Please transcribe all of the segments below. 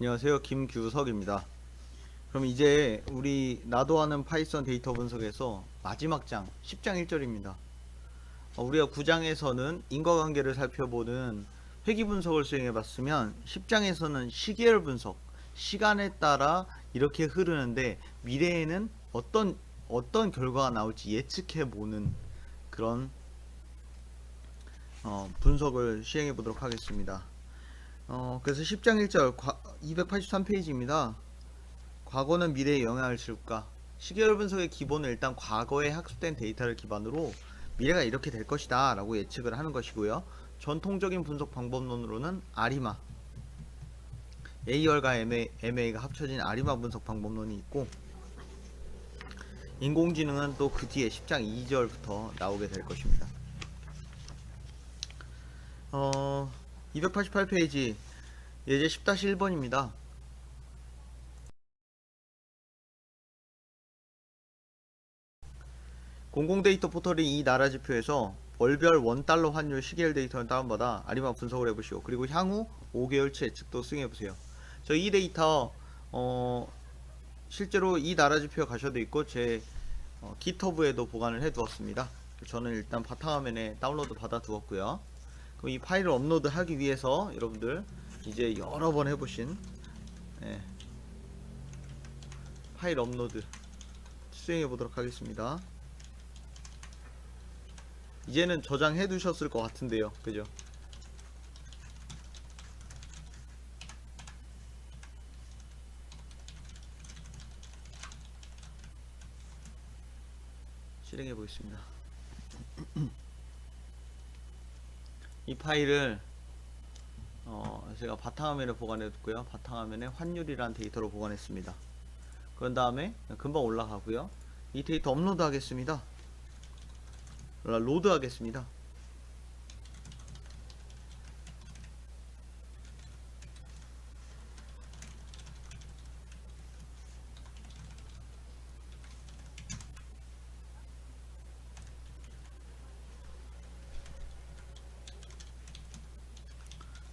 안녕하세요. 김규석입니다. 그럼 이제 우리 나도 아는 파이썬 데이터 분석에서 마지막 장 10장 1절입니다. 우리가 9장에서는 인과관계를 살펴보는 회귀 분석을 수행해 봤으면 10장에서는 시계열 분석, 시간에 따라 이렇게 흐르는데 미래에는 어떤 결과가 나올지 예측해 보는 그런 분석을 시행해 보도록 하겠습니다. 그래서 10장 1절 283페이지입니다. 과거는 미래에 영향을 줄까? 시계열 분석의 기본은 일단 과거에 학습된 데이터를 기반으로 미래가 이렇게 될 것이다 라고 예측을 하는 것이고요. 전통적인 분석 방법론으로는 아리마, A열과 MA가 합쳐진 아리마 분석 방법론이 있고, 인공지능은 또 그 뒤에 10장 2절부터 나오게 될 것입니다. 288페이지 예제 10-1번입니다. 공공데이터 포털인 이 나라지표에서 월별 원달러 환율 시계열 데이터를 다운받아 아리마 분석을 해보시오. 그리고 향후 5개월치 예측도 수행해보세요. 저 이 데이터 실제로 이 나라지표 가셔도 있고 제 GitHub에도 보관을 해두었습니다. 저는 일단 바탕화면에 다운로드 받아 두었고요. 그럼 이 파일을 업로드 하기 위해서 여러분들 이제 여러 번 해보신 파일 업로드 수행해 보도록 하겠습니다. 이제는 저장해 두셨을 것 같은데요, 그죠? 실행해 보겠습니다. 이 파일을 제가 바탕화면에 보관해 뒀고요. 바탕화면에 환율이라는 데이터로 보관했습니다. 그런 다음에 금방 올라가고요. 이 데이터 업로드 하겠습니다. 로드 하겠습니다.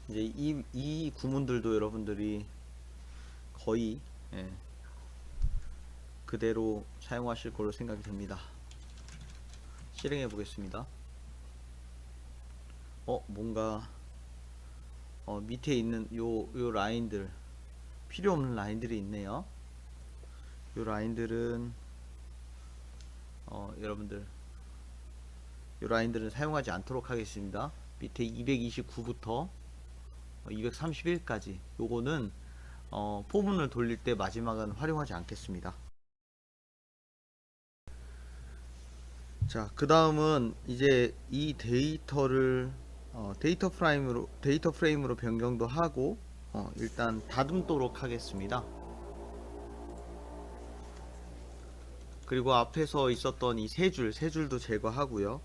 이제 이 구문들도 여러분들이 거의 그대로 사용하실 걸로 생각이 됩니다. 실행해 보겠습니다. 뭔가 밑에 있는 요 라인들, 필요 없는 라인들이 있네요. 요 라인들은 여러분들 요 라인들은 사용하지 않도록 하겠습니다. 밑에 229부터 231까지 요거는 포문을 돌릴 때 마지막은 활용하지 않겠습니다. 자, 그 다음은 이제 이 데이터를 데이터 프레임으로 변경도 하고 일단 다듬도록 하겠습니다. 그리고 앞에서 있었던 이 세 줄도 제거하고요.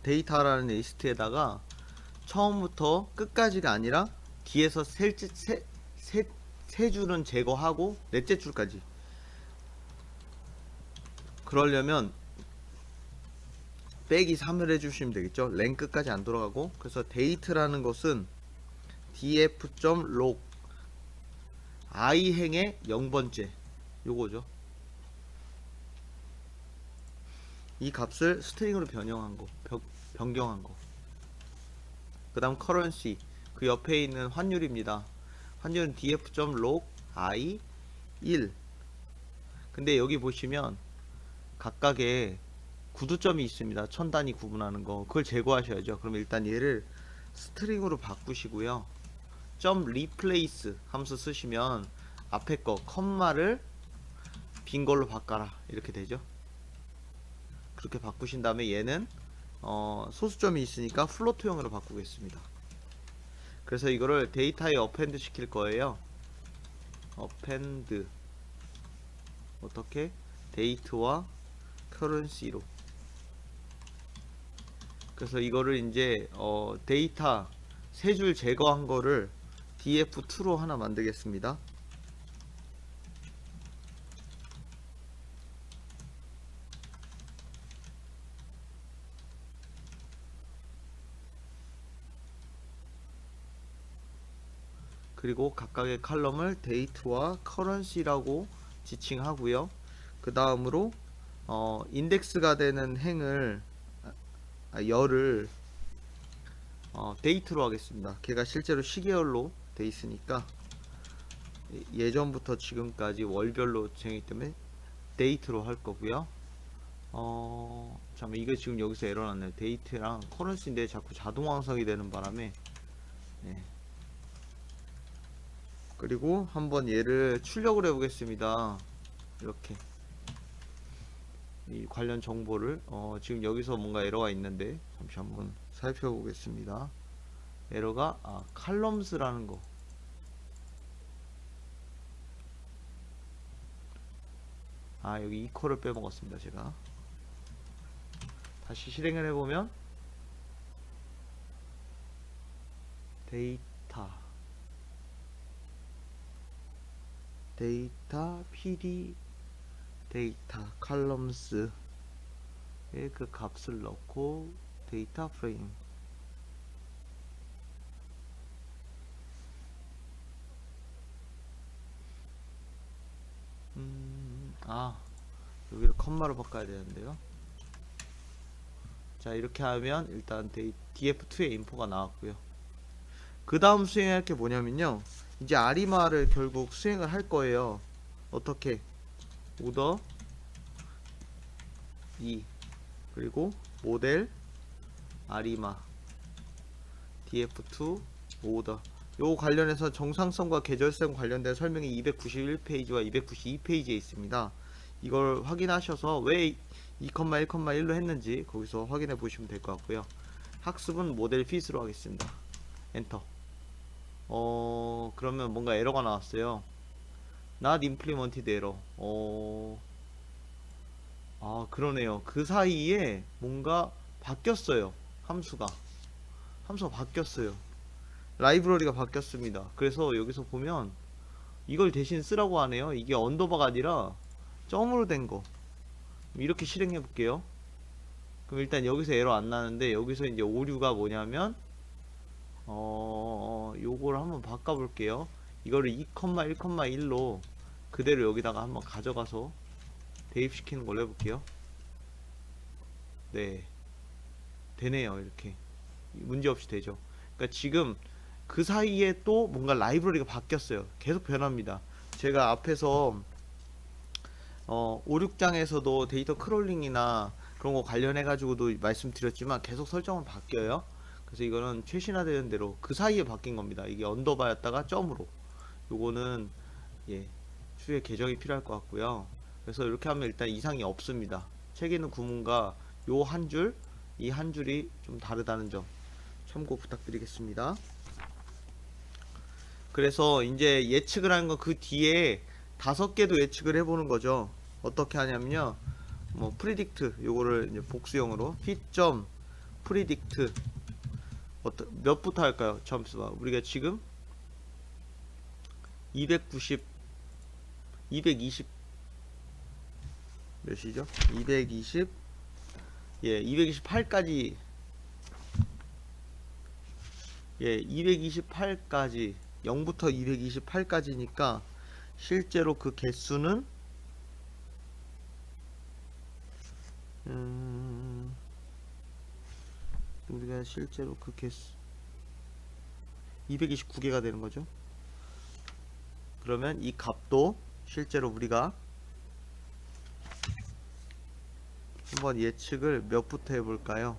데이터라는 리스트에다가 처음부터 끝까지가 아니라 뒤에서 세 줄은 제거하고 넷째 줄까지. 그러려면 빼기 3을 해주시면 되겠죠. 랭 끝까지 안 돌아가고. 그래서 데이트라는 것은 df.log i행의 0번째 요거죠. 이 값을 스트링으로 변경한 거. 그 다음 currency, 그 옆에 있는 환율입니다. 환율은 df.log i 1. 근데 여기 보시면 각각의 구두점이 있습니다. 천 단위 구분하는 거. 그걸 제거하셔야죠. 그럼 일단 얘를 스트링으로 바꾸시고요. .replace 함수 쓰시면 앞에 거 컴마를 빈 걸로 바꿔라 이렇게 되죠. 그렇게 바꾸신 다음에 얘는 소수점이 있으니까 플로트형으로 바꾸겠습니다. 그래서 이거를 데이터에 어펜드 시킬 거예요. 어펜드 어떻게? 데이트와 커런시로. 그래서 이거를 이제 데이터 세 줄 제거한 거를 df2로 하나 만들겠습니다. 그리고 각각의 칼럼을 데이트와 커런시라고 지칭하고요. 그 다음으로 인덱스가 되는 행을 열을 데이트로 하겠습니다. 걔가 실제로 시계열로 돼 있으니까 예전부터 지금까지 월별로 진행이기 때문에 데이트로 할 거고요. 잠깐 이거 지금 여기서 에러 났네요. 데이트랑 커런시인데 자꾸 자동 완성이 되는 바람에 네. 그리고 한번 얘를 출력을 해 보겠습니다. 이렇게 이 관련 정보를 지금 여기서 뭔가 에러가 있는데 잠시 한번 살펴보겠습니다. 에러가 칼럼스라는 거. 여기 이퀄을 빼먹었습니다. 제가 다시 실행을 해보면 데이터 PD 데이터 칼럼스에 그 값을 넣고 데이터 프레임 여기를 컴마로 바꿔야 되는데요. 자, 이렇게 하면 일단 df2의 인포가 나왔고요. 그 다음 수행할 게 뭐냐면요, 이제 아리마를 결국 수행을 할 거예요. 어떻게? 오더 2 그리고 모델 아리마 df2 오더, 요 관련해서 정상성과 계절성 관련된 설명이 291페이지와 292페이지에 있습니다. 이걸 확인하셔서 왜 2,1,1로 했는지 거기서 확인해 보시면 될 것 같고요. 학습은 모델 핏으로 하겠습니다. 엔터. 그러면 뭔가 에러가 나왔어요. Not implemented error. 그러네요. 그 사이에 뭔가 바뀌었어요. 함수가 바뀌었어요. 라이브러리가 바뀌었습니다. 그래서 여기서 보면 이걸 대신 쓰라고 하네요. 이게 언더바가 아니라 점으로 된 거. 이렇게 실행해 볼게요. 그럼 일단 여기서 에러 안 나는데, 여기서 이제 오류가 뭐냐면 요거를 한번 바꿔 볼게요. 이거를 2,1,1로 그대로 여기다가 한번 가져가서 대입시키는 걸로 해볼게요. 네, 되네요. 이렇게 문제없이 되죠. 그러니까 지금 그 사이에 또 뭔가 라이브러리가 바뀌었어요. 계속 변합니다. 제가 앞에서 5, 6장에서도 데이터 크롤링이나 그런 거 관련해 가지고도 말씀드렸지만 계속 설정은 바뀌어요. 그래서 이거는 최신화되는 대로 그 사이에 바뀐 겁니다. 이게 언더바였다가 점으로. 요거는 추후에 개정이 필요할 것 같고요. 그래서 이렇게 하면 일단 이상이 없습니다. 책에 있는 구문과 요 한 줄, 이 한 줄이 좀 다르다는 점 참고 부탁드리겠습니다. 그래서 이제 예측을 하는 건 그 뒤에 5개도 예측을 해보는 거죠. 어떻게 하냐면요, 뭐 프리딕트, 요거를 이제 복수형으로 fit 프리딕트 몇부터 할까요? 잠시만, 우리가 지금 220 몇이죠? 228까지 228까지 0부터 228까지니까 실제로 그 개수는 우리가 실제로 그 개수 229개가 되는 거죠. 그러면 이 값도 실제로 우리가 한번 예측을 몇부터 해볼까요?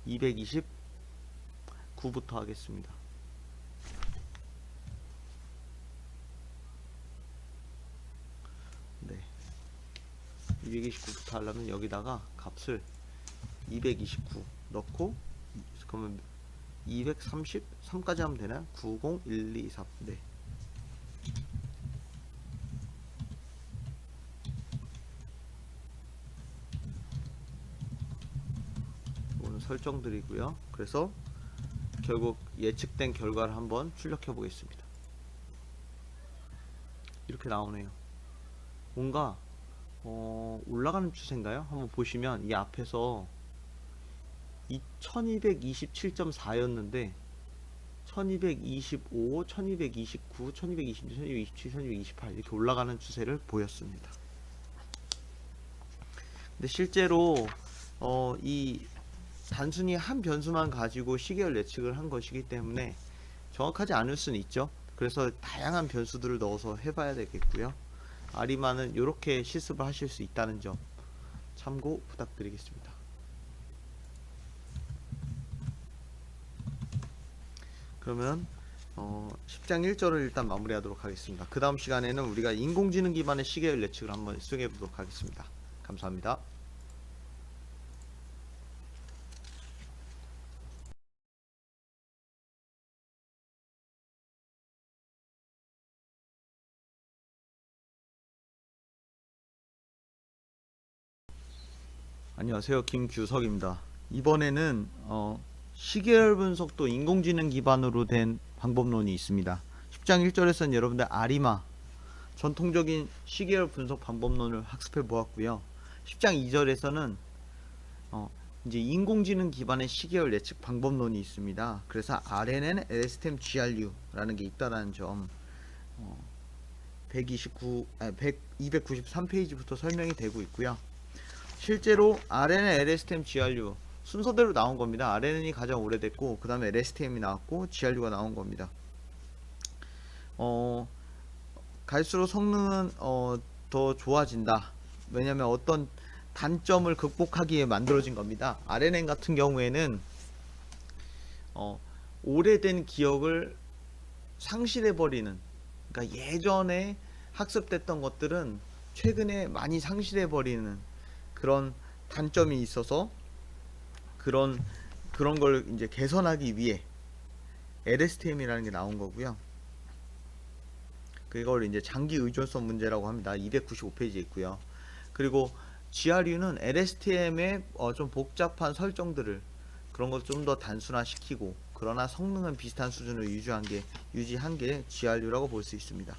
229부터 하겠습니다. 네, 229부터 하려면 여기다가 값을 229 넣고, 그러면 233까지 하면 되나요? 90, 1, 2, 3. 네. 이거는 설정들이고요. 그래서 결국 예측된 결과를 한번 출력해 보겠습니다. 이렇게 나오네요. 뭔가 올라가는 추세인가요? 한번 보시면 이 앞에서 2227.4였는데 1225, 1229, 1226, 1227, 1228 이렇게 올라가는 추세를 보였습니다. 근데 실제로 이 단순히 한 변수만 가지고 시계열 예측을 한 것이기 때문에 정확하지 않을 수는 있죠. 그래서 다양한 변수들을 넣어서 해봐야 되겠고요. 아리마는 이렇게 실습을 하실 수 있다는 점 참고 부탁드리겠습니다. 그러면 10장 1절을 일단 마무리하도록 하겠습니다. 그 다음 시간에는 우리가 인공지능 기반의 시계열 예측을 한번 수행해 보도록 하겠습니다. 감사합니다. 안녕하세요, 김규석입니다. 이번에는 시계열 분석도 인공지능 기반으로 된 방법론이 있습니다. 10장 1절에서는 여러분들 아리마 전통적인 시계열 분석 방법론을 학습해 보았고요. 10장 2절에서는 이제 인공지능 기반의 시계열 예측 방법론이 있습니다. 그래서 RNN, LSTM, GRU라는 게 있다라는 점 293페이지부터 설명이 되고 있고요. 실제로 RNN, LSTM, GRU 순서대로 나온 겁니다. RNN이 가장 오래됐고 그 다음에 LSTM이 나왔고 GRU가 나온 겁니다. 갈수록 성능은 더 좋아진다. 왜냐면 어떤 단점을 극복하기에 만들어진 겁니다. RNN 같은 경우에는 오래된 기억을 상실해버리는, 그러니까 예전에 학습됐던 것들은 최근에 많이 상실해버리는 그런 단점이 있어서 그런 걸 이제 개선하기 위해 LSTM이라는 게 나온 거고요. 그걸 이제 장기 의존성 문제라고 합니다. 295페이지에 있고요. 그리고 GRU는 LSTM의 좀 복잡한 설정들을 그런 걸 좀 더 단순화시키고 그러나 성능은 비슷한 수준을 유지한 게 GRU라고 볼 수 있습니다.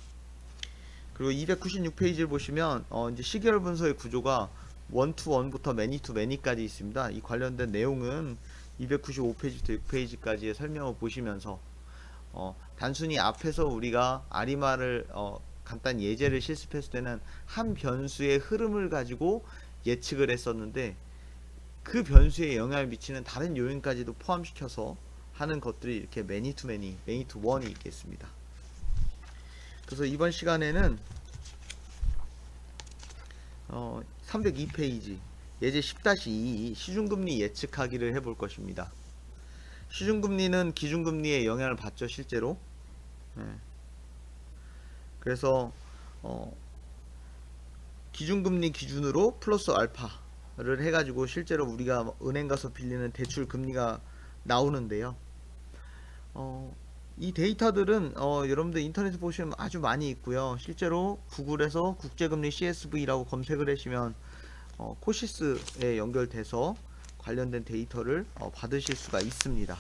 그리고 296페이지를 보시면 이제 시계열 분석의 구조가 원 투 원부터 매니 투 매니까지 있습니다. 이 관련된 내용은 295페이지부터 6페이지까지의 설명을 보시면서 단순히 앞에서 우리가 아리마를 간단히 예제를 실습했을 때는 한 변수의 흐름을 가지고 예측을 했었는데 그 변수에 영향을 미치는 다른 요인까지도 포함시켜서 하는 것들이 이렇게 매니 투 매니, 매니 투 원이 있겠습니다. 그래서 이번 시간에는 302페이지 예제 10-2 시중금리 예측하기를 해볼 것입니다. 시중금리는 기준금리에 영향을 받죠, 실제로. 네. 그래서 기준금리 기준으로 플러스 알파를 해가지고 실제로 우리가 은행 가서 빌리는 대출 금리가 나오는데요. 이 데이터들은 여러분들 인터넷에 보시면 아주 많이 있고요. 실제로 구글에서 국제금리 CSV라고 검색을 하시면 코시스에 연결돼서 관련된 데이터를 받으실 수가 있습니다.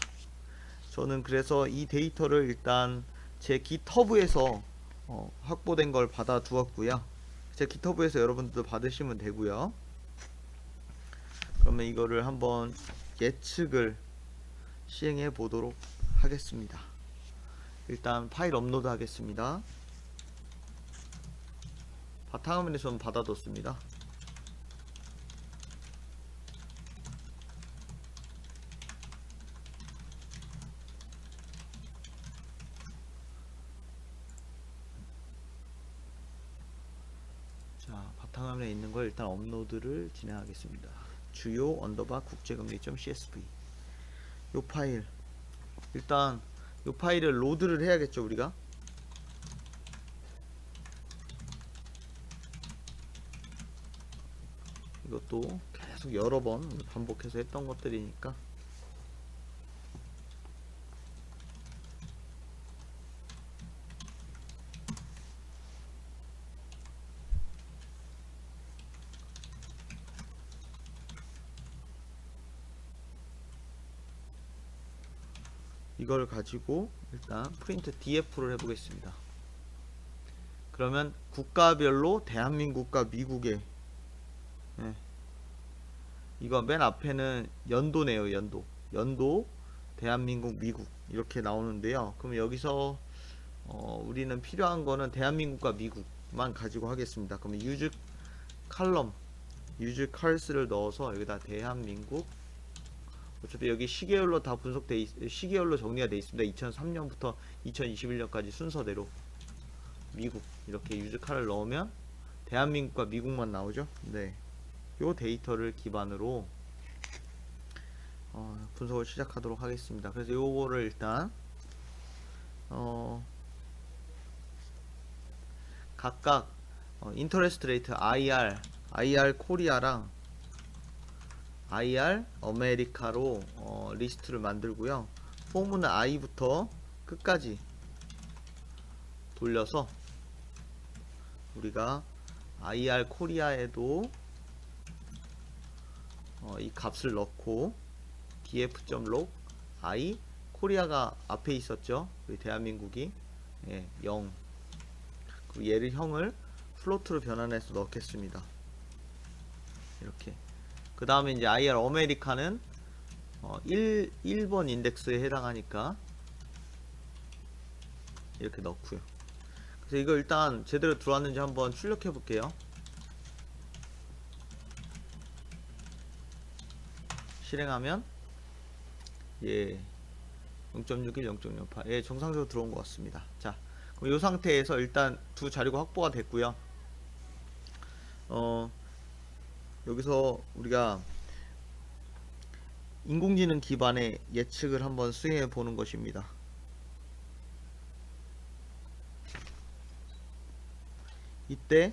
저는 그래서 이 데이터를 일단 제 GitHub에서 확보된 걸 받아 두었고요. 제 GitHub에서 여러분들도 받으시면 되고요. 그러면 이거를 한번 예측을 시행해 보도록 하겠습니다. 일단 파일 업로드 하겠습니다. 바탕화면에 좀 받아뒀습니다. 자, 바탕화면에 있는 걸 일단 업로드를 진행하겠습니다. 주요 국제금리.csv 요 파일, 일단 요 파일을 로드를 해야겠죠, 우리가. 이것도 계속 여러 번 반복해서 했던 것들이니까 이걸 가지고 일단 프린트 df를 해보겠습니다. 그러면 국가별로 대한민국과 미국의 이거 맨 앞에는 연도네요. 연도 대한민국, 미국 이렇게 나오는데요. 그럼 여기서 우리는 필요한 거는 대한민국과 미국만 가지고 하겠습니다. 그러면 유즈 칼럼, 유즈 컬스를 넣어서 여기다 대한민국, 어차피 여기 시계열로 다 시계열로 정리가 되어 있습니다. 2003년부터 2021년까지 순서대로. 미국 이렇게 유즈 칼을 넣으면 대한민국과 미국만 나오죠. 네, 요 데이터를 기반으로 분석을 시작하도록 하겠습니다. 그래서 요거를 일단 각각 인터레스트 레이트 IR 코리아랑 IR 아메리카로 리스트를 만들고요. 포문은 I부터 끝까지 돌려서 우리가 IR 코리아에도 이 값을 넣고 df.log I 코리아가 앞에 있었죠. 우리 대한민국이 0. 그리고 얘를 형을 플로트로 변환해서 넣겠습니다. 이렇게. 그 다음에 이제 IR 아메리카는 1번 인덱스에 해당하니까 이렇게 넣고요. 그래서 이거 일단 제대로 들어왔는지 한번 출력해 볼게요. 실행하면 0.61, 0.08 정상적으로 들어온 것 같습니다. 자, 그럼 이 상태에서 일단 두 자료가 확보가 됐고요. 여기서 우리가 인공지능 기반의 예측을 한번 수행해 보는 것입니다. 이때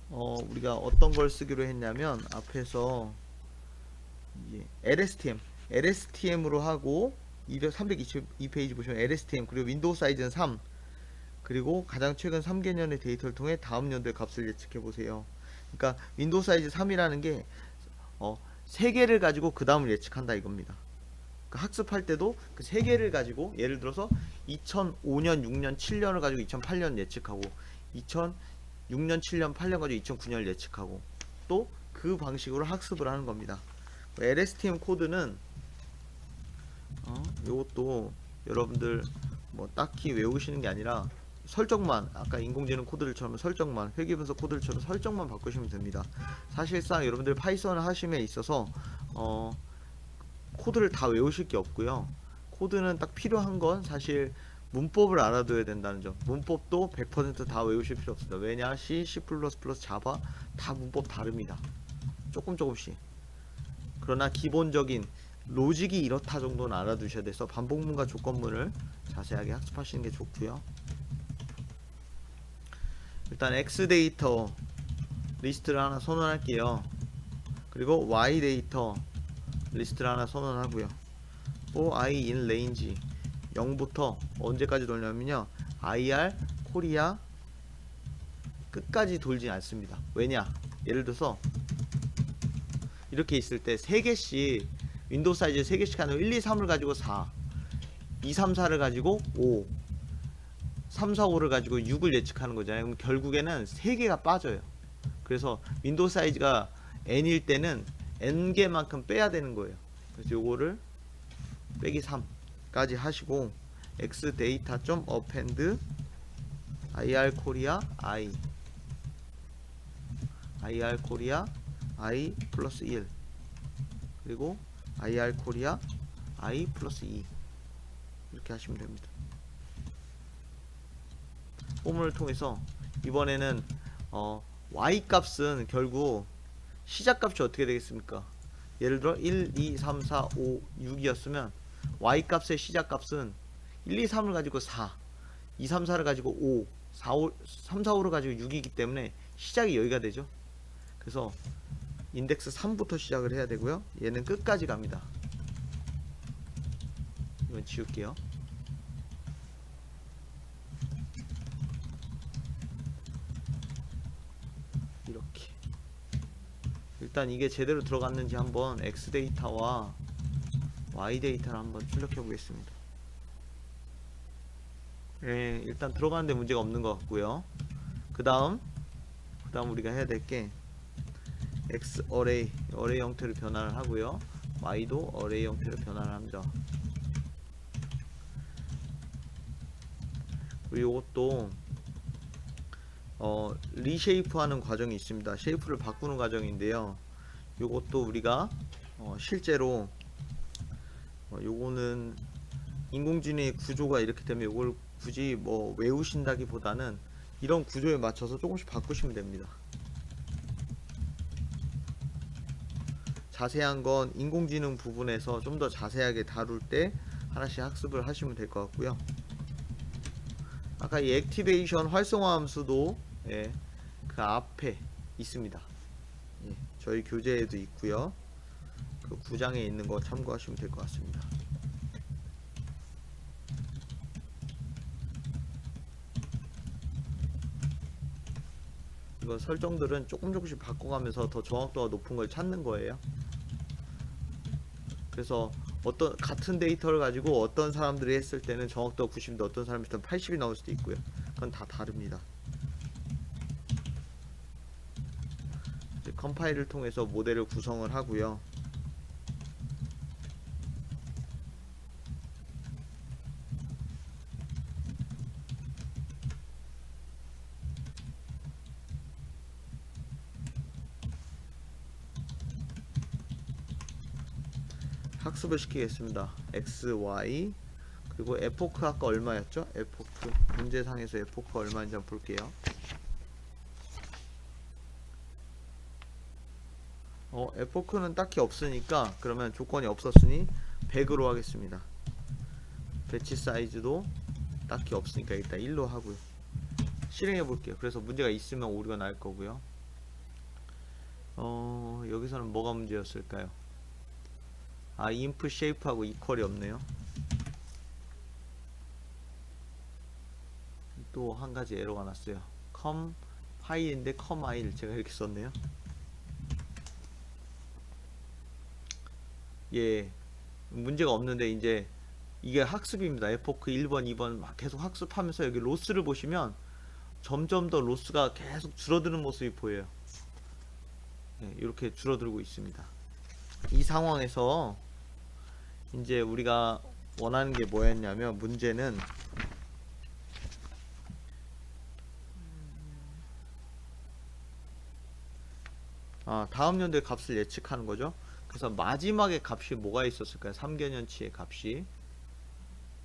우리가 어떤 걸 쓰기로 했냐면 앞에서 LSTM으로 하고 322페이지 보시면 LSTM 그리고 윈도우 사이즈는 3 그리고 가장 최근 3개년의 데이터를 통해 다음 연도의 값을 예측해 보세요. 그러니까 윈도우 사이즈 3이라는 게 3개를 가지고 그 다음을 예측한다 이겁니다. 그러니까 학습할 때도 그 3개를 가지고 예를 들어서 2005년, 6년, 7년을 가지고 2008년 예측하고 2006년, 7년, 8년 가지고 2009년을 예측하고 또 그 방식으로 학습을 하는 겁니다. LSTM 코드는 요것도 여러분들 뭐 딱히 외우시는 게 아니라 설정만 아까 인공지능 코드들처럼 설정만 회귀분석 코드들처럼 설정만 바꾸시면 됩니다. 사실상 여러분들 파이썬을 하심에 있어서 코드를 다 외우실 게 없고요. 코드는 딱 필요한 건 사실 문법을 알아둬야 된다는 점. 문법도 100% 다 외우실 필요 없습니다. 왜냐? C, C++, 자바 다 문법 다릅니다. 조금씩. 그러나 기본적인 로직이 이렇다 정도는 알아두셔야 돼서 반복문과 조건문을 자세하게 학습하시는 게 좋고요. 일단 X 데이터 리스트를 하나 선언할게요. 그리고 Y 데이터 리스트를 하나 선언하고요. for I in range 0부터 언제까지 돌냐면요. IR 코리아 끝까지 돌지 않습니다. 왜냐? 예를 들어서 이렇게 있을 때 3개씩 윈도우 사이즈 3개씩 하는 1, 2, 3을 가지고 4 2, 3, 4를 가지고 5 3, 4, 5를 가지고 6을 예측하는 거잖아요. 그럼 결국에는 3개가 빠져요. 그래서 윈도우 사이즈가 n일 때는 n개만큼 빼야 되는 거예요. 그래서 요거를 빼기 3까지 하시고 x data.append ir 코리아 i 플러스 1 그리고 ir 코리아 i 플러스 2 이렇게 하시면 됩니다. 포문을 통해서 이번에는 y 값은 결국 시작 값이 어떻게 되겠습니까? 예를 들어 1, 2, 3, 4, 5, 6이었으면 y 값의 시작 값은 1, 2, 3을 가지고 4 2, 3, 4를 가지고 5 3, 4, 5를 가지고 6이기 때문에 시작이 여기가 되죠. 그래서 인덱스 3부터 시작을 해야 되고요. 얘는 끝까지 갑니다. 이건 지울게요. 이렇게 일단 이게 제대로 들어갔는지 한번 X 데이터와 Y 데이터를 한번 출력해 보겠습니다. 예, 일단 들어가는데 문제가 없는 것 같고요. 그 다음 우리가 해야 될 게 X 어레이 형태로 변환을 하고요. Y도 어레이 형태로 변환을 합니다. 그리고 이것도 리쉐이프 하는 과정이 있습니다. 쉐이프를 바꾸는 과정인데요. 요것도 우리가 실제로 요거는 인공지능의 구조가 이렇게 되면 요걸 굳이 뭐 외우신다기보다는 이런 구조에 맞춰서 조금씩 바꾸시면 됩니다. 자세한 건 인공지능 부분에서 좀 더 자세하게 다룰 때 하나씩 학습을 하시면 될 것 같고요. 아까 이 액티베이션 활성화 함수도 그 앞에 있습니다. 저희 교재에도 있고요. 그 9장에 있는 거 참고하시면 될 것 같습니다. 이거 설정들은 조금씩 바꿔가면서 더 정확도가 높은 걸 찾는 거예요. 그래서 같은 데이터를 가지고 어떤 사람들이 했을 때는 정확도가 90인데 어떤 사람이 했을 때는 80이 나올 수도 있고요. 그건 다 다릅니다. 이제 컴파일을 통해서 모델을 구성을 하고요. 학습을 시키겠습니다. x, y 그리고 에포크 아까 얼마였죠? 에포크 문제상에서 에포크 얼마인지 한번 볼게요. 에포크는 딱히 없으니까 그러면 조건이 없었으니 100으로 하겠습니다. 배치 사이즈도 딱히 없으니까 일단 1로 하고요. 실행해 볼게요. 그래서 문제가 있으면 오류가 날 거고요. 여기서는 뭐가 문제였을까요? 인풋 쉐이프하고 이퀄이 없네요. 또 한 가지 에러가 났어요. 컴 파일인데 컴 아이를 제가 이렇게 썼네요. 문제가 없는데 이제 이게 학습입니다. 에포크 1번, 2번 막 계속 학습하면서 여기 로스를 보시면 점점 더 로스가 계속 줄어드는 모습이 보여요. 이렇게 줄어들고 있습니다. 이 상황에서 이제 우리가 원하는 게 뭐였냐면 문제는 다음 연도의 값을 예측하는 거죠. 그래서 마지막에 값이 뭐가 있었을까요? 3개년치의 값이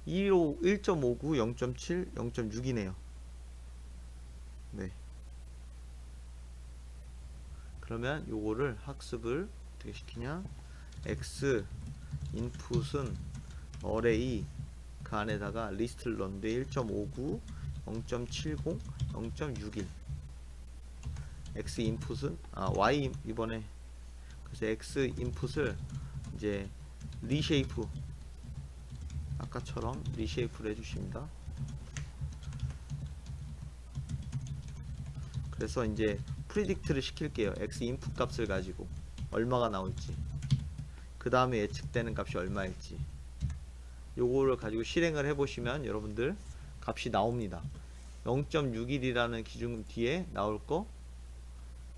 1.59, 0.7, 0.6이네요. 네. 그러면 요거를 학습을 어떻게 시키냐? x 인풋은 array 그 안에다가 리스트를 넣는데 1.59, 0.70, 0.61 x 인풋은 y 이번에 그래서 x 인풋을 이제 리쉐이프 아까처럼 리쉐이프를 해주십니다. 그래서 이제 프리딕트를 시킬게요. x 인풋 값을 가지고 얼마가 나올지 그 다음에 예측되는 값이 얼마일지 요거를 가지고 실행을 해보시면 여러분들 값이 나옵니다. 0.61이라는 기준 뒤에 나올 거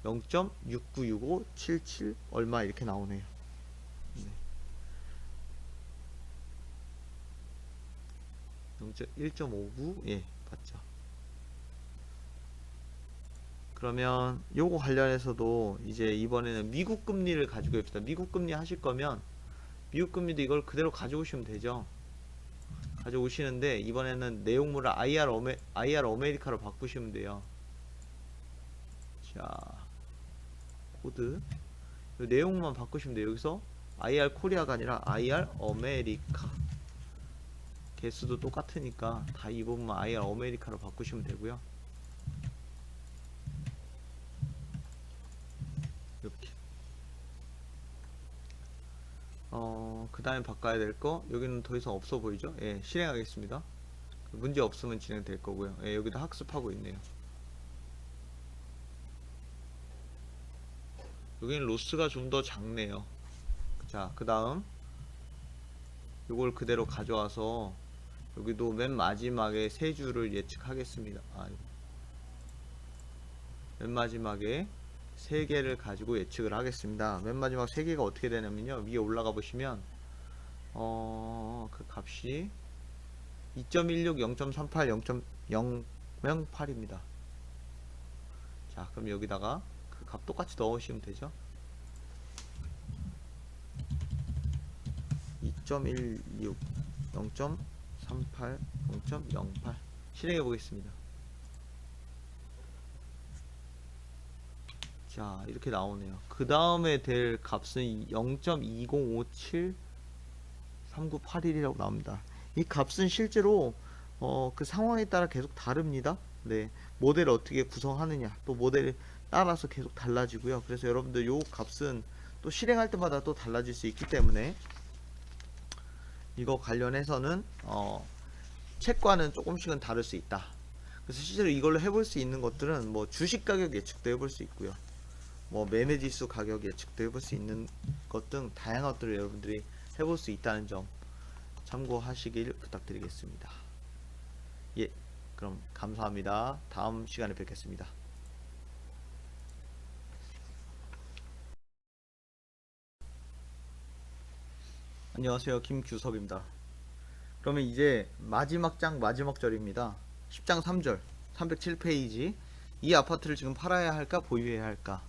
0.696577 얼마 이렇게 나오네요. 1.59 맞죠. 그러면 요거 관련해서도 이제 이번에는 미국 금리를 가지고 있습니다. 미국 금리 하실 거면 미국 금리도 이걸 그대로 가져오시면 되죠. 가져오시는데 이번에는 내용물을 IR 아메리카로 바꾸시면 돼요. 자, 코드 내용만 바꾸시면 돼요. 여기서 IR 코리아가 아니라 IR 아메리카 개수도 똑같으니까 다 이 부분만 IR 아메리카로 바꾸시면 되고요. 이렇게 그 다음에 바꿔야 될 거 여기는 더 이상 없어 보이죠? 실행하겠습니다. 문제 없으면 진행될 거고요. 여기도 학습하고 있네요. 여기는 로스가 좀 더 작네요. 자, 그 다음 이걸 그대로 가져와서 여기도 맨 마지막에 세 줄을 예측하겠습니다. 맨 마지막에 세 개를 가지고 예측을 하겠습니다. 맨 마지막 세 개가 어떻게 되냐면요. 위에 올라가 보시면 그 값이 2.16, 0.38, 0.08입니다. 자, 그럼 여기다가 그 값 똑같이 넣으시면 되죠. 2.16, 0.38, 0.08 실행해 보겠습니다. 자, 이렇게 나오네요. 그 다음에 될 값은 0.20573981이라고 나옵니다. 이 값은 실제로 그 상황에 따라 계속 다릅니다. 네, 모델을 어떻게 구성하느냐, 또 모델에 따라서 계속 달라지고요. 그래서 여러분들 요 값은 또 실행할 때마다 또 달라질 수 있기 때문에 이거 관련해서는 책과는 조금씩은 다를 수 있다. 그래서 실제로 이걸로 해볼 수 있는 것들은 뭐 주식 가격 예측도 해볼 수 있고요. 뭐 매매지수 가격 예측도 해볼 수 있는 것 등 다양한 것들을 여러분들이 해볼 수 있다는 점 참고하시길 부탁드리겠습니다. 예, 그럼 감사합니다. 다음 시간에 뵙겠습니다. 안녕하세요, 김규섭입니다. 그러면 이제 마지막 장 마지막 절입니다. 10장 3절 307페이지. 이 아파트를 지금 팔아야 할까 보유해야 할까?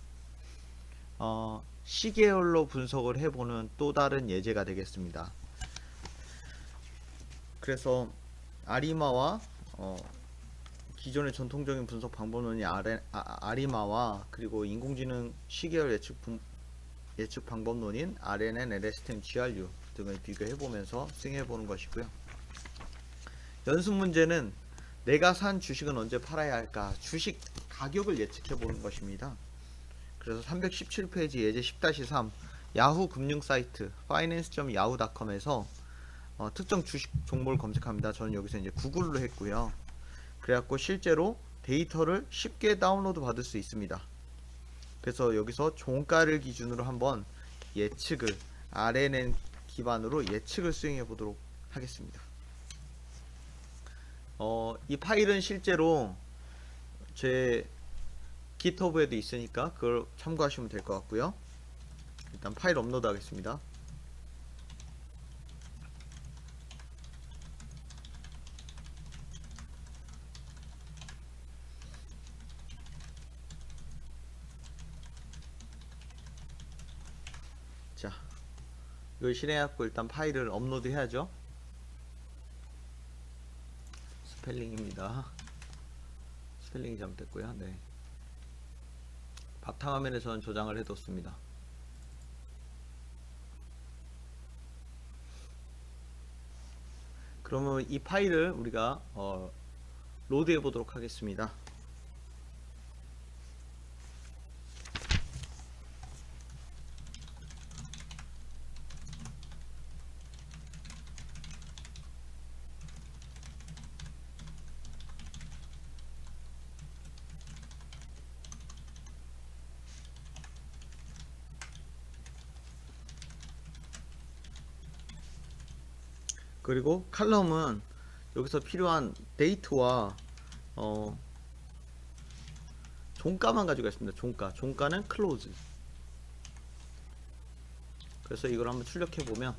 시계열로 분석을 해보는 또 다른 예제가 되겠습니다. 그래서 아리마와 기존의 전통적인 분석 방법론이 아리마와 그리고 인공지능 시계열 예측 방법론인 RNN, LSTM, GRU 등을 비교해보면서 승인해보는 것이고요. 연습 문제는 내가 산 주식은 언제 팔아야 할까? 주식 가격을 예측해보는 것입니다. 그래서 317페이지 예제 10-3 야후 금융 사이트 finance.yahoo.com에서 특정 주식 종목을 검색합니다. 저는 여기서 이제 구글로 했고요. 그래갖고 실제로 데이터를 쉽게 다운로드 받을 수 있습니다. 그래서 여기서 종가를 기준으로 한번 예측을 RNN 기반으로 예측을 수행해 보도록 하겠습니다. 이 파일은 실제로 제 GitHub에도 있으니까 그걸 참고하시면 될 것 같고요. 일단 파일 업로드 하겠습니다. 자, 이걸 실행해갖고 일단 파일을 업로드 해야죠. 스펠링입니다. 스펠링이 잘못됐고요. 네. 바탕화면에 저는 저장을 해뒀습니다. 그러면 이 파일을 우리가 로드해 보도록 하겠습니다. 그리고 칼럼은 여기서 필요한 데이트와 종가만 가지고 있습니다. 종가는 클로즈. 그래서 이걸 한번 출력해 보면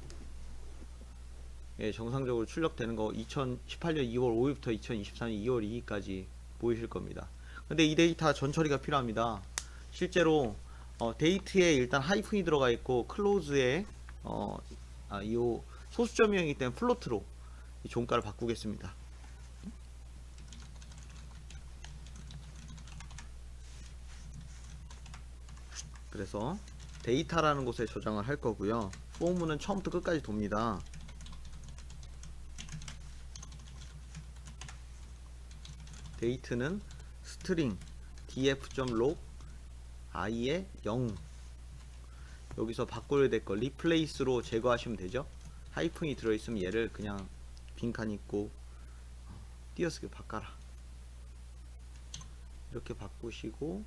예, 정상적으로 출력되는 거 2018년 2월 5일부터 2024년 2월 2일까지 보이실 겁니다. 근데 이 데이터 전처리가 필요합니다. 실제로 데이트에 일단 하이픈이 들어가 있고 클로즈에 이 소수점이기 때문에 플로트로 이 종가를 바꾸겠습니다. 그래서 데이터라는 곳에 저장을 할 거고요. 포문은 처음부터 끝까지 돕니다. 데이트는 스트링 df.log i의 0 여기서 바꿔야 될 거 리플레이스로 제거하시면 되죠. 하이픈이 들어있으면 얘를 그냥 빈칸 있고 띄어쓰기 바꿔라 이렇게 바꾸시고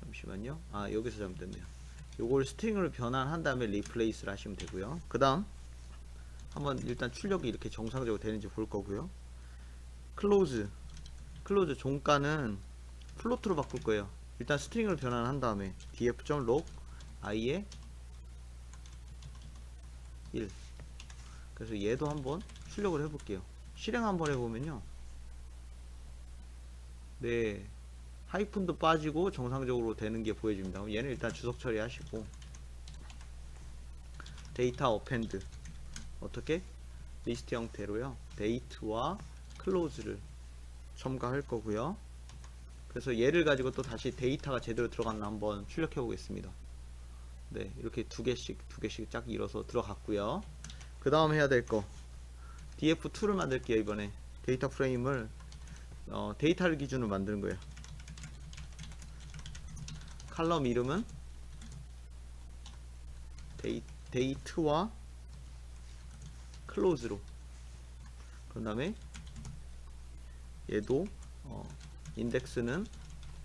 잠시만요. 여기서 잘못됐네요. 요걸 스트링으로 변환한 다음에 리플레이스를 하시면 되고요. 그 다음 한번 일단 출력이 이렇게 정상적으로 되는지 볼 거고요. 클로즈 종가는 플로트로 바꿀 거예요. 일단 스트링으로 변환한 다음에 df.log i의 1 그래서 얘도 한번 출력을 해볼게요. 실행 한번 해보면요, 네, 하이픈도 빠지고 정상적으로 되는 게 보여집니다. 그럼 얘는 일단 주석 처리하시고, 데이터 어펜드 어떻게? 리스트 형태로요, 데이트와 클로즈를 첨가할 거고요. 그래서 얘를 가지고 또 다시 데이터가 제대로 들어갔나 한번 출력해 보겠습니다. 네, 이렇게 두 개씩 쫙 이뤄서 들어갔고요. 그 다음 해야 될 거, df2를 만들게요. 이번에 데이터 프레임을 데이터를 기준으로 만드는 거예요. 칼럼 이름은 데이트와 클로즈로, 그 다음에 얘도 인덱스는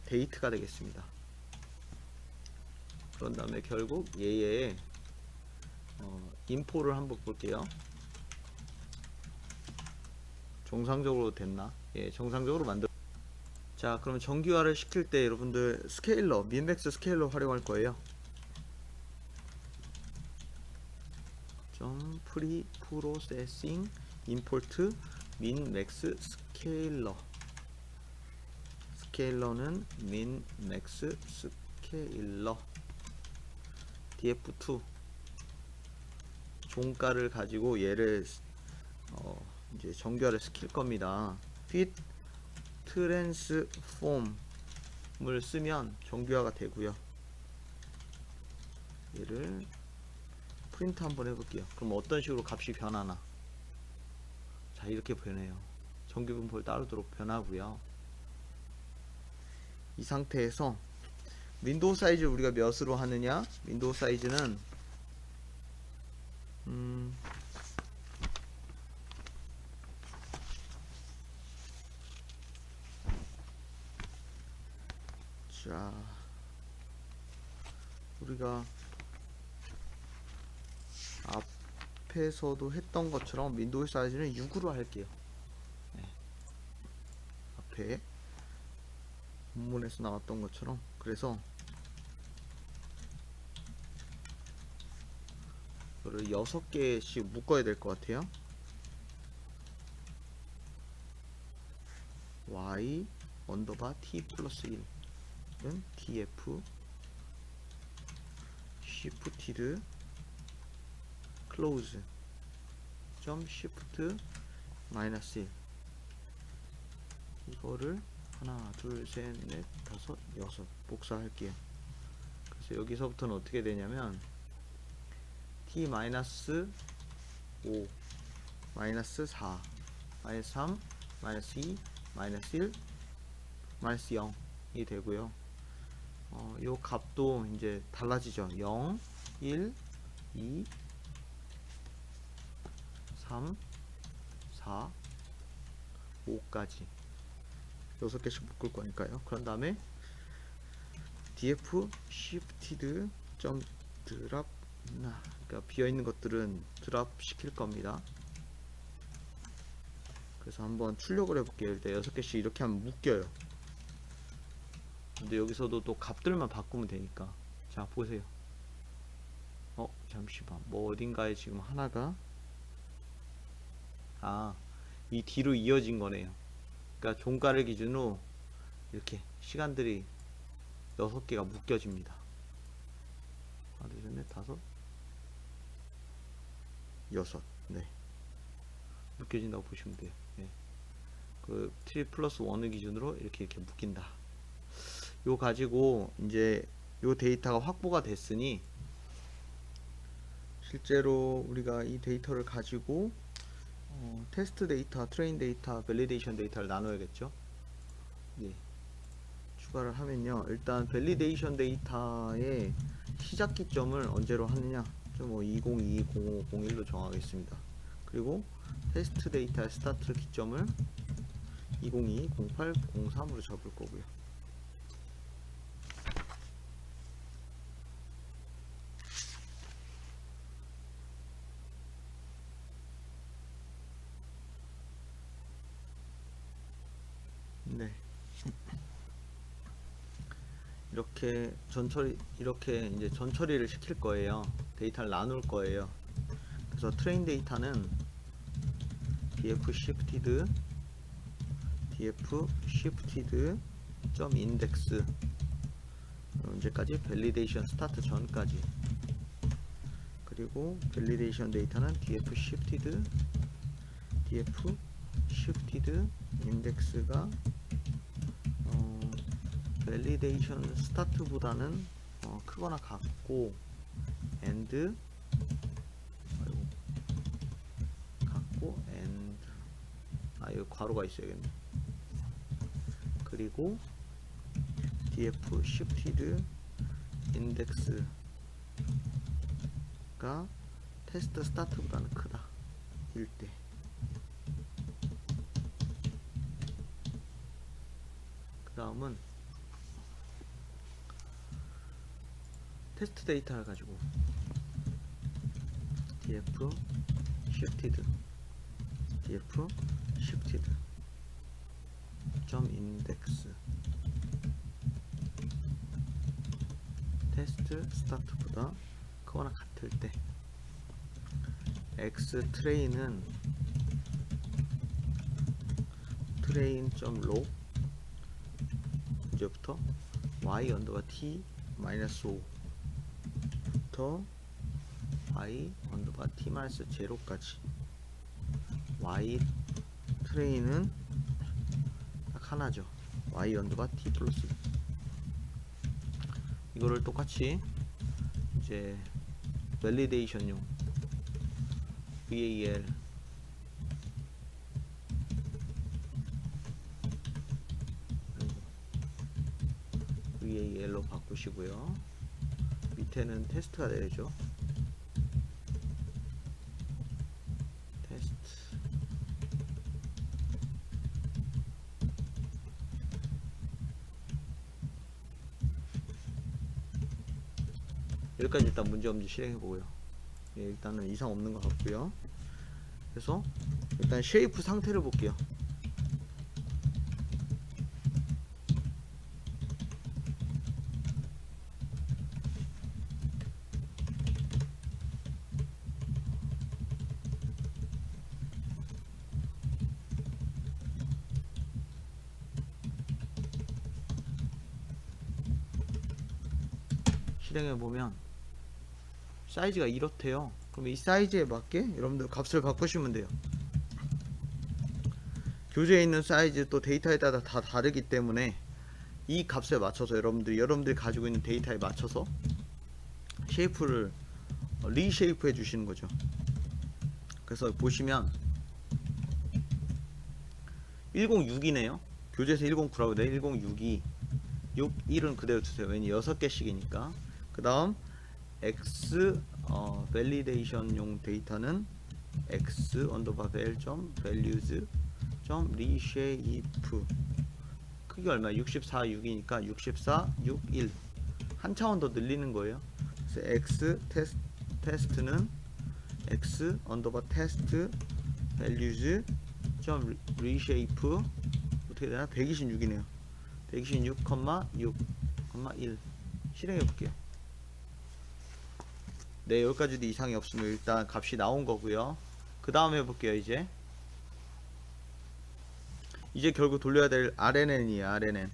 데이트가 되겠습니다. 그런 다음에 결국 얘의 인포를 한번 볼게요. 정상적으로 됐나? 예, 정상적으로 만들. 자, 그럼 정규화를 시킬 때 여러분들 스케일러, 민맥스 스케일러 활용할 거예요. 프리 프로세싱 임포트 민맥스 스케일러. 스케일러는 민맥스 스케일러 df2 종가를 가지고 얘를 이제 정규화를 시킬 겁니다. fit transform을 쓰면 정규화가 되고요. 얘를 프린트 한번 해볼게요. 그럼 어떤 식으로 값이 변하나? 자, 이렇게 변해요. 정규 분포를 따르도록 변하고요. 이 상태에서 윈도우 사이즈 우리가 몇으로 하느냐? 윈도우 사이즈는 자, 우리가 앞에서도 했던 것처럼 윈도우 사이즈는 6으로 할게요. 네. 앞에 본문에서 나왔던 것처럼. 그래서 이거를 6개씩 묶어야 될 것 같아요. y 언더바 t 플러스 1은 df shifted close 점 shift 마이너스 1, 이거를 하나 둘 셋 넷 다섯 여섯 복사할게요. 그래서 여기서부터는 어떻게 되냐면 t 마이너스 5 마이너스 4 마이너스 3 마이너스 2 마이너스 1 마이너스 0이 되고요. 요 값도 이제 달라지죠. 0 1 2 3 4 5까지 6개씩 묶을 거니까요. 그런 다음에 df shifted 점 드랍, 그러니까 비어있는 것들은 드랍 시킬 겁니다. 그래서 한번 출력을 해볼게요. 일단 6개씩 이렇게 하면 묶여요. 근데 여기서도 또 값들만 바꾸면 되니까. 자, 보세요. 잠시만, 뭐 어딘가에 지금 하나가 이 뒤로 이어진 거네요. 그러니까 종가를 기준으로 이렇게 시간들이 6개가 묶여집니다. 하나 둘 셋 넷 다섯 여섯. 네, 묶여진다고 보시면 돼요. 네. 그 t 플러스 1을 기준으로 이렇게 묶인다. 요 가지고 이제 요 데이터가 확보가 됐으니 실제로 우리가 이 데이터를 가지고 테스트 데이터, 트레인 데이터, 밸리데이션 데이터를 나눠야겠죠. 네. 추가를 하면요, 일단 밸리데이션 데이터의 시작 기점을 언제로 하느냐, 2022, 05, 01로 정하겠습니다. 그리고 테스트 데이터의 스타트 기점을 2022, 08, 03으로 잡을 거고요. 네. 이렇게 이렇게 이제 전처리를 시킬 거예요. 데이터를 나눌 거예요. 그래서 트레인 데이터는 df shifted 점 index 언제까지? 밸리데이션 스타트 전까지. 그리고 밸리데이션 데이터는 df shifted index가 밸리데이션 스타트보다는 크거나 같고 and 같고 and 여기 괄호가 있어야겠네. 그리고 df shifted index가 테스트 스타트보다는 크다 일 때. 그 다음은 테스트 데이터를 가지고 df shifted 점 index 테스트 스타트보다 크거나 같을 때 x 트레인은 train.log 이제부터 y 언더바 t 마이너스 5부터 y 언더바 t 마이너스 0까지 y 트레인은 딱 하나죠. y 언더바 t 플러스 이거를 똑같이 이제 밸리데이션용 VAL로 바꾸시고요. 밑에는 테스트가 되죠. 테스트 여기까지 일단 문제없이 실행해보고요. 예, 일단은 이상 없는 것 같고요. 그래서 일단 쉐이프 상태를 볼게요. 실행해보면 사이즈가 이렇대요. 그럼 이 사이즈에 맞게 여러분들 값을 바꾸시면 돼요. 교재에 있는 사이즈 또 데이터에 따라 다 다르기 때문에 이 값에 맞춰서 여러분들이 가지고 있는 데이터에 맞춰서 쉐이프를 리쉐이프 해 주시는 거죠. 그래서 보시면 106이네요. 교재에서 109라고 돼. 106이 61은 그대로 두세요. 왜냐 6개씩이니까. 그 다음 x 밸리데이션용 데이터는 x 언더바 밸 점 values 점 reshape 크기 얼마? 64, 6이니까 64, 6, 1 한 차원 더 늘리는 거예요. 그래서 x 테스트는 x 언더바 테스트 values 점 reshape 어떻게 되나? 126이네요. 126,6,1 실행해 볼게요. 네, 여기까지도 이상이 없으면 일단 값이 나온 거고요. 그 다음 해볼게요. 이제 결국 돌려야 될 RNN이에요. RNN.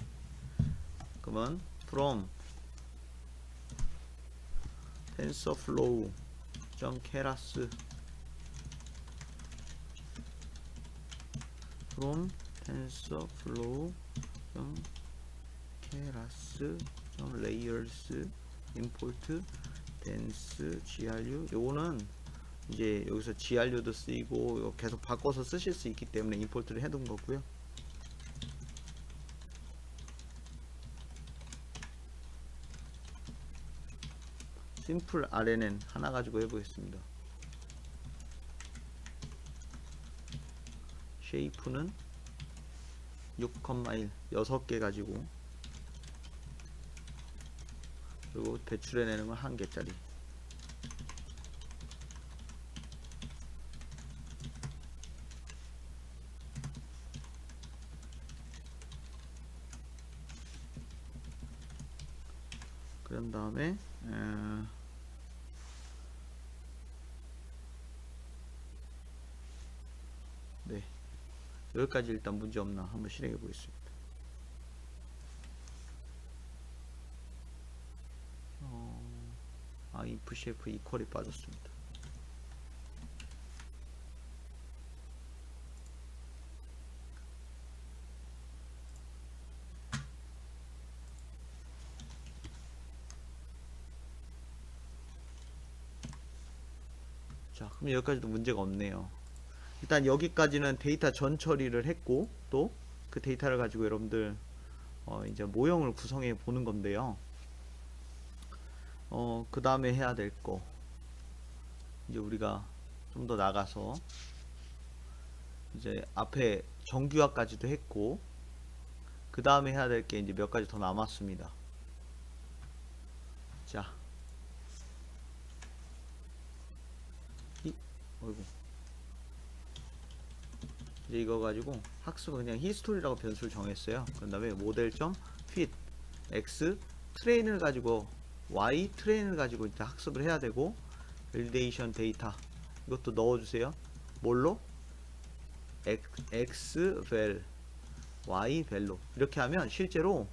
그러면 from tensorflow keras from tensorflow keras layers import dense gru. 요거는 이제 여기서 grU도 쓰이고 계속 바꿔서 쓰실 수 있기 때문에 임포트를 해둔 거고요. 심플 RNN 하나 가지고 해보겠습니다. 쉐이프는 6,1 6개 가지고, 그리고 배출해내는 건 1개짜리. 그런 다음에 네, 여기까지 일단 문제 없나 한번 실행해 보겠습니다. if cf 이퀄이 빠졌습니다. 자, 그럼 여기까지도 문제가 없네요. 일단 여기까지는 데이터 전 처리를 했고, 또 그 데이터를 가지고 여러분들 이제 모형을 구성해 보는 건데요. 그 다음에 해야 될 거, 이제 우리가 좀 더 나가서 이제 앞에 정규화까지도 했고, 그 다음에 해야 될 게 이제 몇 가지 더 남았습니다. 자, 어이구. 이제 이거 가지고 학습은 그냥 히스토리라고 변수를 정했어요. 그 다음에 모델.fit x 트레인을 가지고 y 트레인을 가지고 이제 학습을 해야 되고, 밸리데이션 데이터 이것도 넣어주세요. 뭘로? x val y 밸로 이렇게 하면 실제로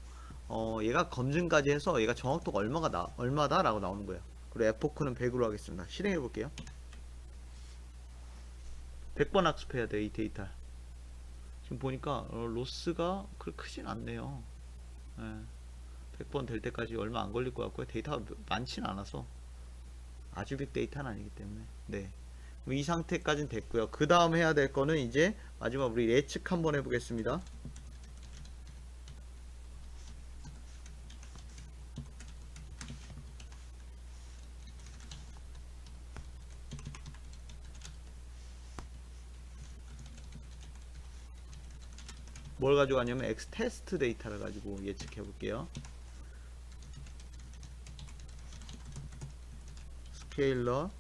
얘가 검증까지 해서 얘가 정확도가 얼마다 라고 나오는 거예요. 그리고 에포크는 100으로 하겠습니다. 실행해 볼게요. 100번 학습해야 돼, 이 데이터. 지금 보니까 로스가 그렇게 크진 않네요. 예, 100번 될 때까지 얼마 안 걸릴 것 같고요. 데이터가 많진 않아서 아주 빅 데이터는 아니기 때문에. 네, 이 상태까지는 됐고요. 그 다음 해야 될 거는 이제 마지막 우리 예측 한번 해보겠습니다. 뭘 가지고 하냐면 X 테스트 데이터를 가지고 예측해 볼게요. 스케일러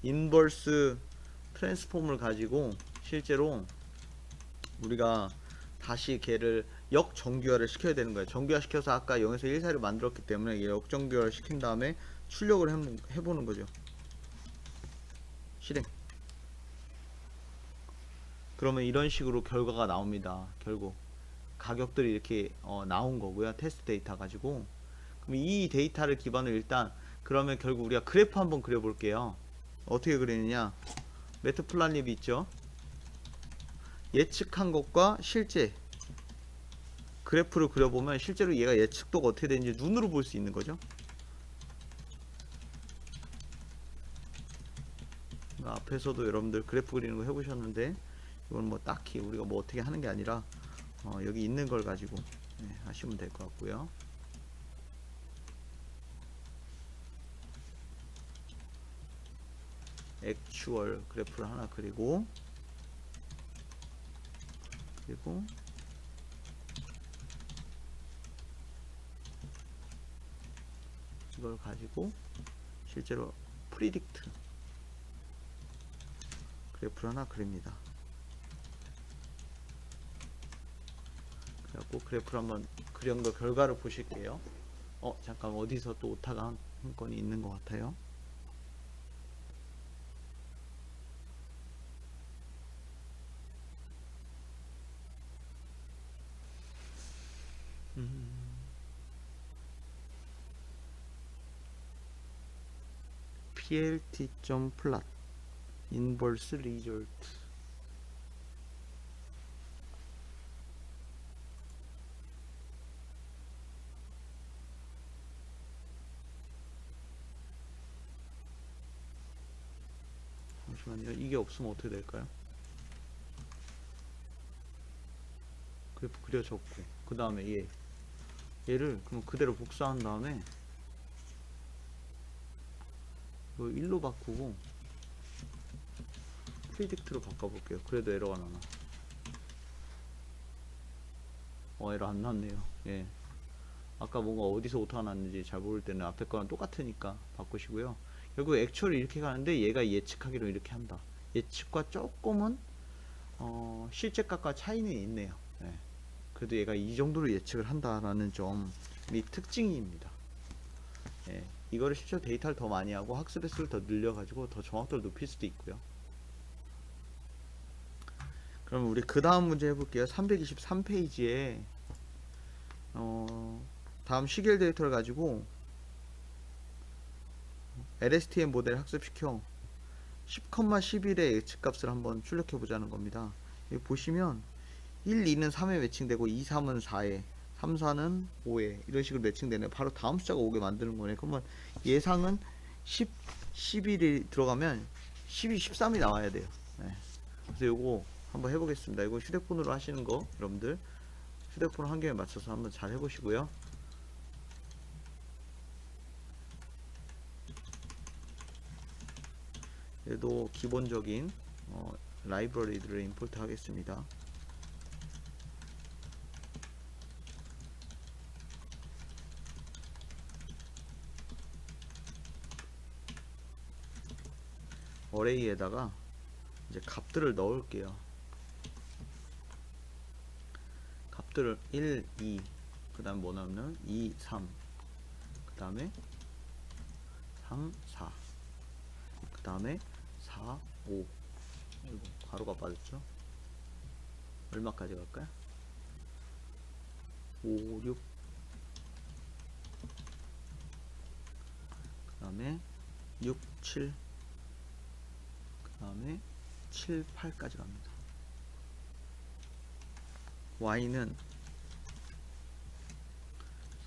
인버스 트랜스폼을 가지고 실제로 우리가 다시 걔를 역정규화를 시켜야 되는 거예요. 정규화 시켜서 아까 0에서 1 사이를 만들었기 때문에 역정규화를 시킨 다음에 출력을 해보는 거죠. 실행. 그러면 이런 식으로 결과가 나옵니다. 결국 가격들이 이렇게 나온 거고요. 테스트 데이터 가지고. 그럼 이 데이터를 기반으로 일단 그러면 결국 우리가 그래프 한번 그려볼게요. 어떻게 그리느냐? 매트플란립이 있죠. 예측한 것과 실제 그래프를 그려보면 실제로 얘가 예측도가 어떻게 되는지 눈으로 볼 수 있는 거죠. 앞에서도 여러분들 그래프 그리는 거 해보셨는데 이건 뭐 딱히 우리가 뭐 어떻게 하는 게 아니라 여기 있는 걸 가지고 하시면 될 것 같고요. 액추얼 그래프를 하나 그리고 이걸 가지고 실제로 프리딕트 그래프를 하나 그립니다. 그래갖고 그래프를 한번 그린 거 결과를 보실게요. 잠깐 어디서 또 오타가 한 건이 있는 것 같아요. plt.plot inverse result 잠시만요. 이게 없으면 어떻게 될까요? 그래프 그려졌고 그 다음에 얘를 그럼 그대로 복사한 다음에 이거 1로 바꾸고 프리딕트로 바꿔볼게요. 그래도 에러가 나나? 에러 안 났네요. 예. 아까 뭔가 어디서 오타가 났는지 잘 모를 때는 앞에 거랑 똑같으니까 바꾸시고요. 결국 액츄얼이 이렇게 가는데 얘가 예측하기로 이렇게 한다. 예측과 조금은 실제 값과 차이는 있네요. 예. 그래도 얘가 이 정도로 예측을 한다라는 점이 특징입니다. 예. 이거를 실제로 데이터를 더 많이 하고 학습의 수를 더 늘려가지고 더 정확도를 높일 수도 있고요. 그럼 우리 그 다음 문제 해볼게요. 323페이지에 다음 시계열 데이터를 가지고 LSTM 모델 학습시켜 10,11의 예측값을 한번 출력해 보자는 겁니다. 여기 보시면 1, 2는 3에 매칭되고 2, 3은 4에 3, 4는 5에 이런 식으로 매칭되네요. 바로 다음 숫자가 오게 만드는 거네. 그러면 예상은 10, 11이 들어가면 12, 13이 나와야 돼요. 네. 그래서 요거 한번 해보겠습니다. 이거 휴대폰으로 하시는 거 여러분들 휴대폰 환경에 맞춰서 한번 잘 해보시고요. 얘도 기본적인 라이브러리들을 임포트 하겠습니다. 어레이에다가 이제 값들을 넣을게요. 값들을 1, 2, 그 다음 뭐 넣으면 2, 3, 그 다음에 3, 4, 그 다음에 4, 5. 이거 괄호가 빠졌죠? 얼마까지 갈까요? 5, 6, 그 다음에 6, 7, 그 다음에 7, 8까지 갑니다. y는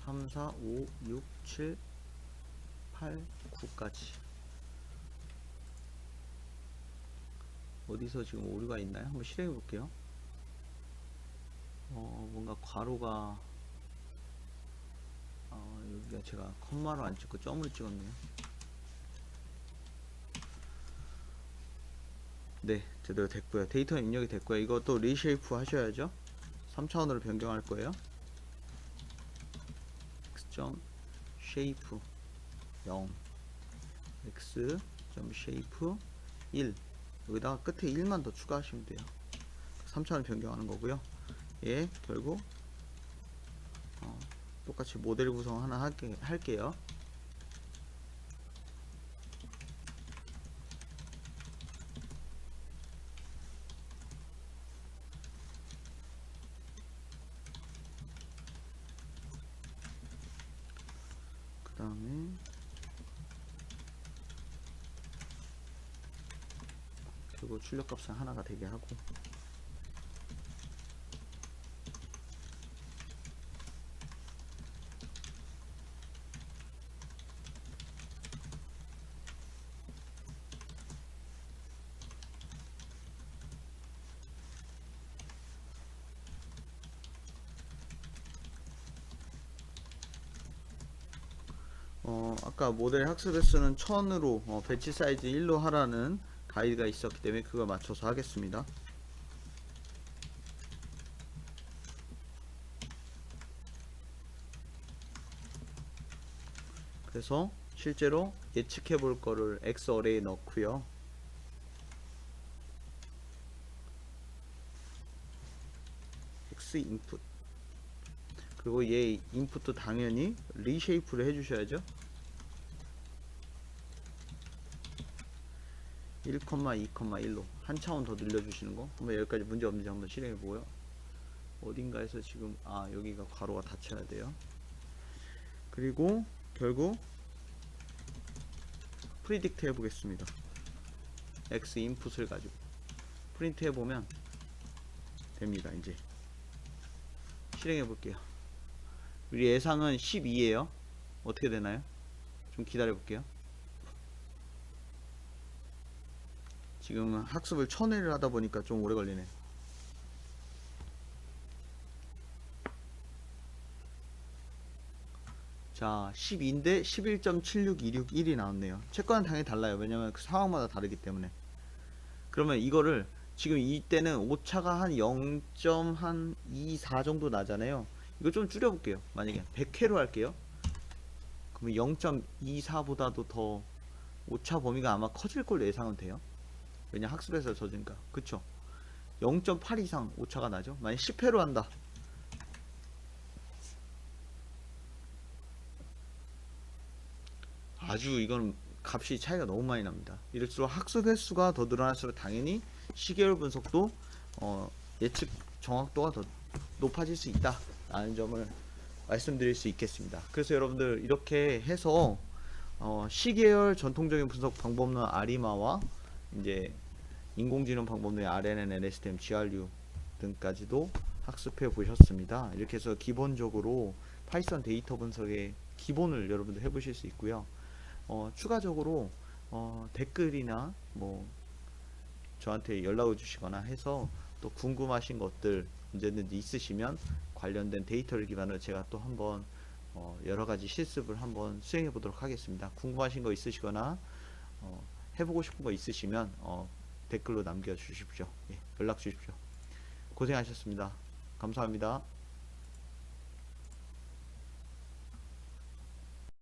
3, 4, 5, 6, 7, 8, 9까지. 어디서 지금 오류가 있나요? 한번 실행해 볼게요. 뭔가 괄호가 여기가 제가 컴마로 안 찍고 점을 찍었네요. 네, 제대로 됐고요. 데이터 입력이 됐고요. 이것도 리쉐이프 하셔야죠. 3차원으로 변경할 거예요. x.shape 0 x.shape 1 여기다가 끝에 1만 더 추가하시면 돼요. 3차원 변경하는 거고요. 예, 결국 똑같이 모델 구성 하나 할게요. 그 다음에 결국 출력값은 하나가 되게 하고 아까 모델 학습 횟수는 1000으로 배치 사이즈 1로 하라는 가이드가 있었기 때문에 그거 맞춰서 하겠습니다. 그래서 실제로 예측해 볼 거를 X 어레이에 넣고요. X 인풋 그리고 얘 인풋도 당연히 리쉐이프를 해주셔야죠. 1, 2, 1로 한 차원 더 늘려주시는 거 한번 여기까지 문제 없는지 한번 실행해 보고요. 어딘가에서 지금 여기가 괄호가 닫혀야 돼요. 그리고 결국 프리딕트 해보겠습니다. X 인풋을 가지고 프린트 해보면 됩니다. 이제 실행해 볼게요. 우리 예상은 12예요. 어떻게 되나요? 좀 기다려 볼게요. 지금 학습을 1000회를 하다 보니까 좀 오래 걸리네. 자, 12인데 11.76261이 나왔네요. 채권은 당연히 달라요. 왜냐면 그 상황마다 다르기 때문에. 그러면 이거를 지금 이때는 오차가 한 0.24 정도 나잖아요. 이거 좀 줄여볼게요. 만약에 100회로 할게요. 그러면 0.24보다도 더 오차 범위가 아마 커질 걸로 예상은 돼요. 왜냐 학습에서 젖으니까. 그쵸? 0.8 이상 오차가 나죠. 만약 10회로 한다. 아주 이건 값이 차이가 너무 많이 납니다. 이럴수록 학습 횟수가 더 늘어날수록 당연히 시계열 분석도 예측 정확도가 더 높아질 수 있다 라는 점을 말씀드릴 수 있겠습니다. 그래서 여러분들 이렇게 해서 시계열 전통적인 분석 방법론 아리마와 이제 인공지능 방법론의 RNN, LSTM, GRU 등까지도 학습해 보셨습니다. 이렇게 해서 기본적으로 파이썬 데이터 분석의 기본을 여러분들 해보실 수 있고요. 추가적으로 댓글이나 뭐 저한테 연락을 주시거나 해서 또 궁금하신 것들 언제든지 있으시면 관련된 데이터를 기반으로 제가 또 한번 여러가지 실습을 한번 수행해 보도록 하겠습니다. 궁금하신 거 있으시거나 해보고 싶은 거 있으시면 댓글로 남겨주십시오. 예, 연락 주십시오. 고생하셨습니다. 감사합니다.